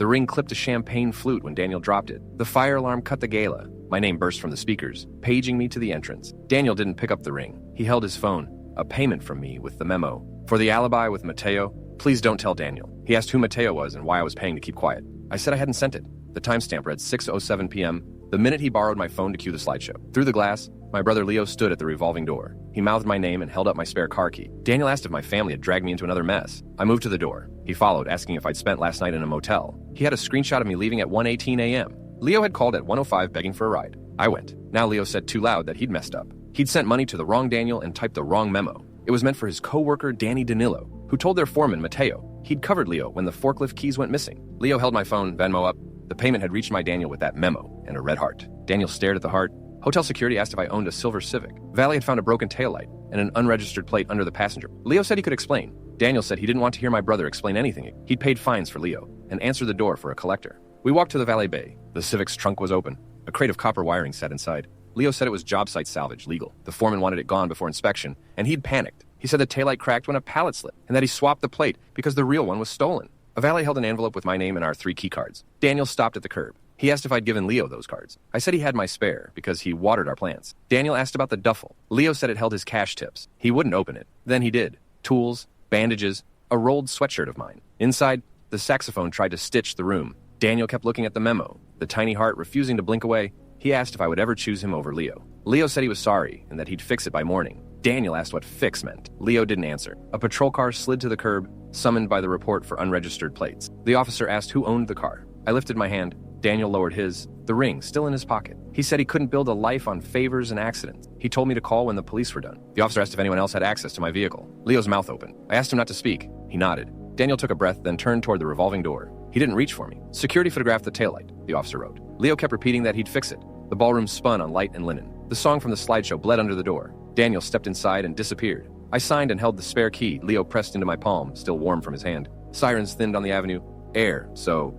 The ring clipped a champagne flute when Daniel dropped it. The fire alarm cut the gala. My name burst from the speakers, paging me to the entrance. Daniel didn't pick up the ring. He held his phone. A payment from me with the memo. For the alibi with Mateo, please don't tell Daniel. He asked who Mateo was and why I was paying to keep quiet. I said I hadn't sent it. The timestamp read 6:07 p.m., the minute he borrowed my phone to cue the slideshow. Through the glass, my brother Leo stood at the revolving door. He mouthed my name and held up my spare car key. Daniel asked if my family had dragged me into another mess. I moved to the door. He followed, asking if I'd spent last night in a motel. He had a screenshot of me leaving at 1:18 a.m. Leo had called at 1:05 begging for a ride. I went. Now Leo said too loud that he'd messed up. He'd sent money to the wrong Daniel and typed the wrong memo. It was meant for his co-worker Danny Danilo, who told their foreman Mateo he'd covered Leo when the forklift keys went missing. Leo held my phone, Venmo up. The payment had reached my Daniel with that memo and a red heart. Daniel stared at the heart. Hotel security asked if I owned a silver Civic. Valet had found a broken taillight and an unregistered plate under the passenger. Leo said he could explain. Daniel said he didn't want to hear my brother explain anything. He'd paid fines for Leo and answered the door for a collector. We walked to the valet bay. The Civic's trunk was open. A crate of copper wiring sat inside. Leo said it was job site salvage, legal. The foreman wanted it gone before inspection, and he'd panicked. He said the taillight cracked when a pallet slipped, and that he swapped the plate because the real one was stolen. A valet held an envelope with my name and our 3 key cards. Daniel stopped at the curb. He asked if I'd given Leo those cards. I said he had my spare because he watered our plants. Daniel asked about the duffel. Leo said it held his cash tips. He wouldn't open it. Then he did. Tools, bandages, a rolled sweatshirt of mine. Inside, the saxophone tried to stitch the room. Daniel kept looking at the memo, the tiny heart refusing to blink away. He asked if I would ever choose him over Leo. Leo said he was sorry and that he'd fix it by morning. Daniel asked what fix meant. Leo didn't answer. A patrol car slid to the curb, summoned by the report for unregistered plates. The officer asked who owned the car. I lifted my hand. Daniel lowered his, the ring still in his pocket. He said he couldn't build a life on favors and accidents. He told me to call when the police were done. The officer asked if anyone else had access to my vehicle. Leo's mouth opened. I asked him not to speak. He nodded. Daniel took a breath, then turned toward the revolving door. He didn't reach for me. Security photographed the taillight, the officer wrote. Leo kept repeating that he'd fix it. The ballroom spun on light and linen. The song from the slideshow bled under the door. Daniel stepped inside and disappeared. I signed and held the spare key Leo pressed into my palm, still warm from his hand. Sirens thinned on the avenue. Air, so